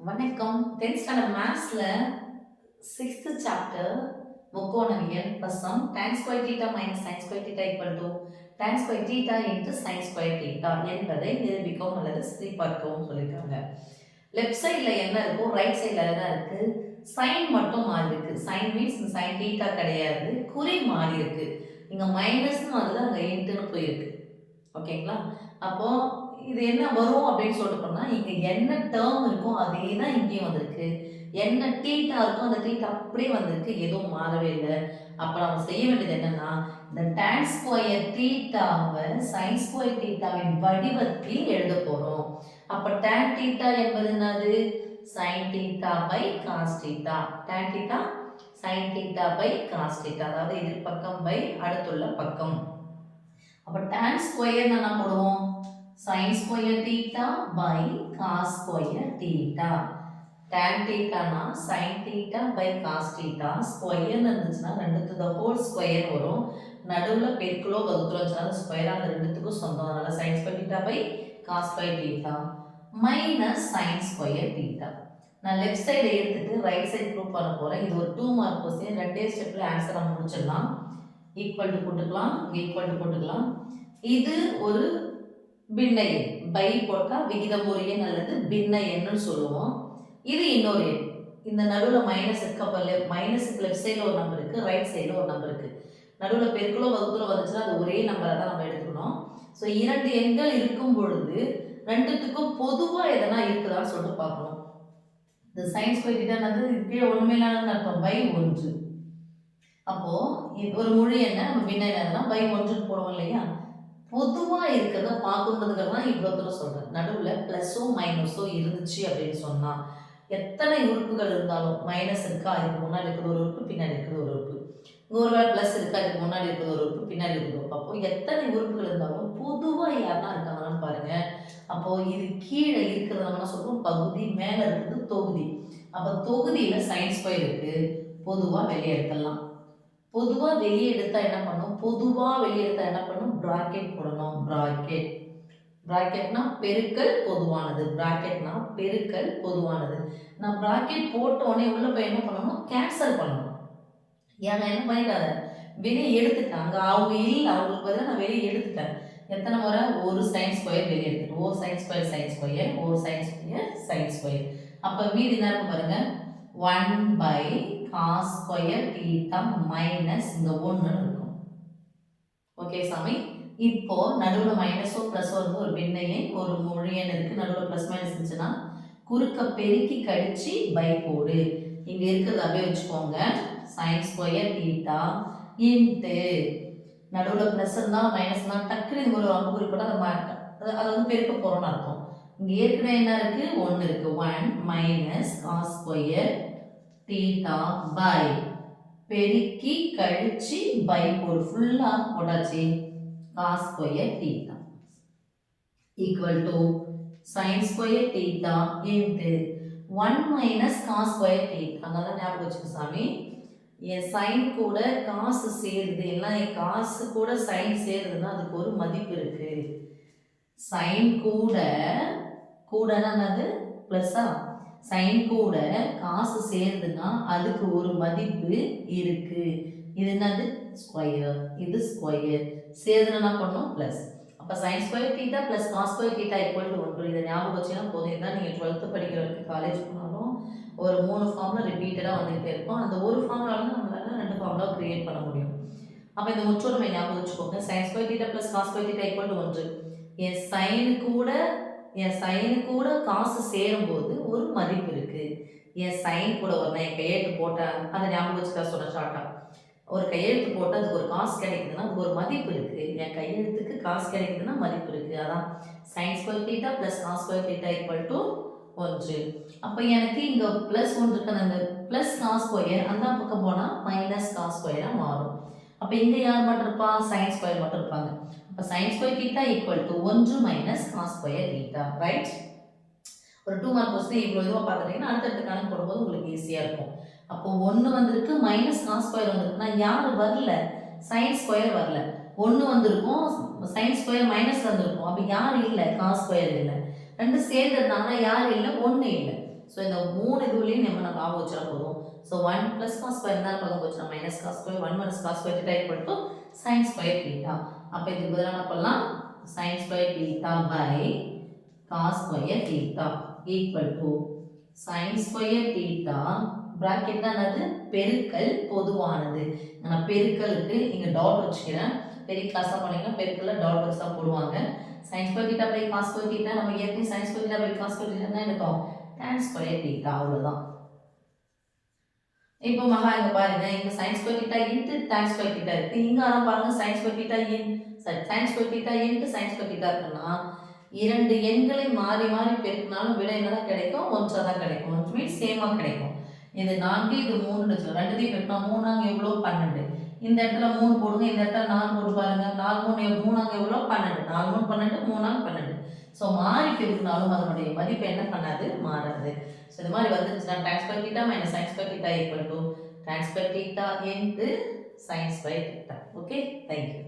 வணக்கம். 10th standard மேத்ஸ்ல 6th chapter முக்கோணவியல் பசம் tan square theta minus sin square theta equal to tan square theta into sin square theta என்பதை நிரூபிக்கவும் அல்லது சரிபார்க்கவும் சொல்லியிருக்காங்க. லெஃப்ட் சைடில் என்ன இருக்கோ ரைட் சைடில் என்ன இருக்கு, சைன் மட்டும் மாறி இருக்கு. சைன் மீன்ஸ் sin தீட்டா கிடையாது, குறி மாறி இருக்கு. இங்க மைனஸ்னு வந்து அங்க இன்ட்டுன்னு போயிருக்கு. ஓகேங்களா? அப்போ இது என்ன வரும் அப்படின்னு சொல்லிட்டு போனா, இங்க என்ன டேர்ம் இருக்கோ அதே தான் இங்கேயும் வந்திருக்கு. என்ன தீட்டா இருக்கோ அந்த தீட்டா அப்படியே வந்திருக்கு, எதுவும் மாறவே இல்லை. அப்ப நம்ம செய்ய வேண்டியது என்னன்னா, இந்த tan ஸ்கொயர் தீட்டாவை sin ஸ்கொயர் தீட்டாவின் வடிவத்தில் எழுத போறோம். அப்ப tan தீட்டா என்பது என்னது? sin theta by cos theta. tan theta sin theta by cos theta, அதாவது எதிர்பக்கம் பை அடுத்துள்ள பக்கம். அப்ப tan ஸ்கொயர் என்ன போடுவோம்? sin square theta by cos square theta. tan தீட்டானா sin theta by cos theta. Square இருந்துச்சுன்னா 2 to the whole ஸ்கொயர் வரும். நடுவுல பெருக்கலோ வகுத்தலோ இருந்துச்சுன்னா ஸ்கொயர் அந்த ரெண்டுத்துக்கும் சொந்தம். அதனால sin square theta by cos square theta minus sin square theta. நான் லெஃப்ட் சைடு எடுத்துட்டு ரைட் சைடு ப்ரூவ் பண்ண போறேன். இது ஒரு 2 மார்க் क्वेश्चन. ரெண்டே ஸ்டெப்ல ஆன்சரை முடிச்சிடலாம். ஈக்குவல் டு போட்டுக்கலாம், ஈக்குவல் டு போட்டுக்கலாம். இது ஒரு பின்ன எண். பை போட்டா விகிதமுறு எண் அல்லது பின்ன எண்ணுன்னு சொல்லுவோம். இது இன்னொரு எண். இந்த நடுவில் மைனஸ் இருக்க, மைனஸுக்கு லெஃப்ட் சைடில் ஒரு நம்பர் இருக்கு, ரைட் சைடில் ஒரு நம்பர் இருக்கு. நடுவில் பெருக்கலோ வகுத்தலோ வந்துச்சுன்னா அது ஒரே நம்பரை தான் நம்ம எடுத்துக்கணும். ஸோ இரண்டு எண்கள் இருக்கும் பொழுது ரெண்டுத்துக்கும் பொதுவாக எதனா இருக்குதான்னு சொல்லிட்டு பார்க்கணும். இந்த சைன் ஸ்கொயர் தீட்டா கீழே ஒண்ணுமே இல்லாத அர்த்தம், பை 1. அப்போ ஒரு முழு எண்ணை நம்ம பின்ன என்னன்னா பை 1 போடுவோம் இல்லையா? பொதுவா இருக்கிறத பார்க்கணுன்றதுக்காக தான் இவ்வளோ தூரம் சொல்றேன். நடுவில் ப்ளஸோ மைனஸோ இருந்துச்சு அப்படின்னு சொன்னா எத்தனை உறுப்புகள் இருந்தாலும், மைனஸ் இருக்கா அதுக்கு முன்னாடி இருக்கிறது ஒரு உறுப்பு, பின்னாடி இருக்கிறது ஒரு உறுப்பு. இங்கே ஒரு வேளை ப்ளஸ் இருக்கா அதுக்கு முன்னாடி இருக்கிறது ஒரு உறுப்பு, பின்னாடி இருக்கிறது உறுப்பு. அப்போ எத்தனை உறுப்புகள் இருந்தாலும் பொதுவாக யாருன்னா இருக்காங்கன்னு பாருங்க. அப்போ இது கீழே இருக்கிறது நம்ம என்ன சொல்றோம், பகுதி, மேலே இருக்கிறது தொகுதி. அப்போ தொகுதியில் சைன் ஸ்கொயர் இருக்கு, பொதுவாக வெளியே எடுத்துடலாம். பொதுவாக வெளியே எடுத்தா என்ன பண்ணும், பொதுவாக வெளியே எடுத்தா என்ன பண்ணும், பிராக்கெட் போடணும். பிராக்கெட், பிராக்கெட்னா பெருக்கல் பொதுவானது, பிராக்கெட்னா பெருக்கல் பொதுவானது. நான் பிராக்கெட் போட்ட உடனே உள்ள போய் என்ன பண்ணணும், கேன்சல் பண்ணணும். ஏன்னா என்ன பண்ணிட்டாத, வெளியே எடுத்துட்டேன். அங்கே அவங்க இல்லை, அவங்களுக்கு பதிலாக நான் வெளியே எடுத்துட்டேன். எத்தனை முறை, ஒரு சைன் ஸ்கொயர் வெளியே எடுத்துட்டேன். Oh sine square sine square, oh sine square sine square. அப்போ மீதி என்ன இருக்கும் பாருங்க, 1 by cos square theta minus இங்கே 1 இருக்கும். ஓகே சாமி. இப்போ நடுவில் மைனஸோ ப்ளஸோ இருந்து ஒரு பின்ன எண், ஒரு முழு எண் இருக்கு, நடுவில் ப்ளஸ் மைனஸ் இருந்துச்சுன்னா குறுக்க பெருக்கி கழிச்சு பை போடு. இங்க இருக்கிறது அப்படியே வச்சுக்கோங்க, சைன் ஸ்கொயர் தீட்டா இன்ட்டு நடுவில் ப்ளஸ் இருந்தால் மைனஸ் இருந்தால் டக்குனு இது ஒரு அம்பு குறிப்பிட அதை வந்து பெருக்க போகிறோம்னு அர்த்தம். இங்கே ஏற்கனவே என்ன இருக்கு, 1 இருக்கு. 1 minus cos square theta by பெருக்கி கழிச்சு பை போடு, ஃபுல்லாக போட்டாச்சு, cos square theta equal to sin square theta into 1 minus cos square theta. அங்கே ஞாபகம் வச்சுக்க சாமி, என் சைன் கூட காசு சேருது, எல்லாம் என் காசு கூட சைன் சேருதுன்னா அதுக்கு ஒரு மதிப்பு இருக்கு. சைன் கூட கூடனா என்னது, ப்ளஸ்ஸா, சைன் கூட காசு சேருதுன்னா அதுக்கு ஒரு மதிப்பு இருக்கு. இது என்னது, ஸ்கொயர், இது ஸ்கொயர், சேருதுன்னா என்ன பண்ணணும், ப்ளஸ். அப்போ sine square theta plus cos square theta equal to 1. இதை ஞாபகம் வச்சுன்னா போதும். இதுதான் நீங்கள் 12th படிக்கிற வரைக்கும் காலேஜ் போனாலும் ஒரு 3 ஃபார்முலா ரிப்பீட்டடாக வந்துகிட்டே இருக்கும். அந்த ஒரு ஃபார்முலால நம்மளால 2 ஃபார்முலா கிரியேட் பண்ண முடியும். அப்போ இந்த முற்றொருமை ஞாபகம் வச்சுக்கோங்க, sine square theta plus cos square theta equal to 1. என் சைனு கூட காசு சேரும்போது ஒரு மதிப்பு இருக்கு. என் சைன் கூட ஒரு நான் கையெழுத்து போட்டேன், அதை ஞாபகம் வச்சுக்கா சொன்ன ஷார்ட்டா. ஒரு கையெழுத்து போட்டு அதுக்கு ஒரு காசு கிடைக்குதுன்னா அதுக்கு ஒரு மதிப்பு இருக்கு. என் கையெழுத்துக்கு காசு கிடைக்குதுன்னா மதிப்பு இருக்கு. அதான் sine square theta plus cos square theta equal to 1. அப்போ எனக்கு இங்கே ப்ளஸ் 1 இருக்கு, அந்த ப்ளஸ் காஸ் ஸ்கொயர் அந்த பக்கம் போனால் மைனஸ் காஸ் ஸ்கொயராக மாறும். அப்போ இங்கே யார் மட்டும் இருப்பா, சைன் ஸ்கொயர் மட்டும் இருப்பாங்க. அப்போ sine square theta equal to 1 minus cos square theta, right? ஒரு 2 மார்க் கொஸ்டின் இவ்வளோ இதுவாக பார்த்துட்டீங்கன்னா அடுத்தடுத்த கணக்கு போடும்போது உங்களுக்கு ஈஸியாக இருக்கும். அப்போ 1 வந்திருக்கு, மைனஸ் காஸ் ஸ்கொயர் வந்திருக்குன்னா யார் வரல, சைன் ஸ்கொயர் வரல. 1 வந்திருக்கும், சைன் ஸ்கொயர் மைனஸ் வந்திருக்கும். அப்போ யார் இல்லை, காஸ் ஸ்கொயர் இல்லை. ரெண்டு சேர்ந்துருந்தாங்கன்னா யார் இல்லை, 1 இல்லை. ஸோ இந்த 3 இதுலையும் நம்ம ஞாபகம் வச்சா போதும். ஸோ 1 + cos ஸ்கொயர் தான் பக்கம் போச்சுன்னா minus cos square 1 - cos square theta equal to sin square theta. அப்போ இதுக்கு பதிலாக என்ன பண்ணலாம் sin square theta by cos square theta equal to sin square theta bracket தான் அது பெருக்கல் பொதுவானது. நான் பெருக்கலுக்கு இங்கே டாட் வச்சுக்கிறேன். பெரிய கிளாஸாக பண்ணிங்கன்னா பெருக்கல்ல டாட் வச்சு தான் போடுவாங்க. sin square theta by cos square theta நம்ம ஏற்கனவே sin square theta by cos square theta தான் எடுத்தோம். tan ஸ்கொயர் தீட்டா அவ்வளோதான். இப்போ மகா இங்க பாருங்க இங்க sin square theta into tan square theta இருக்கு. இங்க ஆனா பாருங்க sin square theta sin square theta into sin square theta இருக்குன்னா இரண்டு எண்களை மாறி மாறி பெருக்கினாலும் விடை என்னதான் கிடைக்கும் ஒன்றா தான் கிடைக்கும். which means சேமா கிடைக்கும். இது 4 இது 3 வச்சு ரெண்டுத்தையும் பெருக்கினா 3 அங்க எவ்வளோ 12. இந்த இடத்துல 3 போடுங்க இந்த இடத்துல 4 போட்டு பாருங்க 4 3 அங்க எவ்வளோ 12 4 3 12 3 12. ஸோ மாறி பெருக்கினாலும் அதனுடைய மதிப்பு என்ன பண்ணாது மாறாது. ஸோ இது மாதிரி வந்துருச்சுன்னா tan square theta minus sin square theta equal to tan square theta into sin square theta. Okay thank you.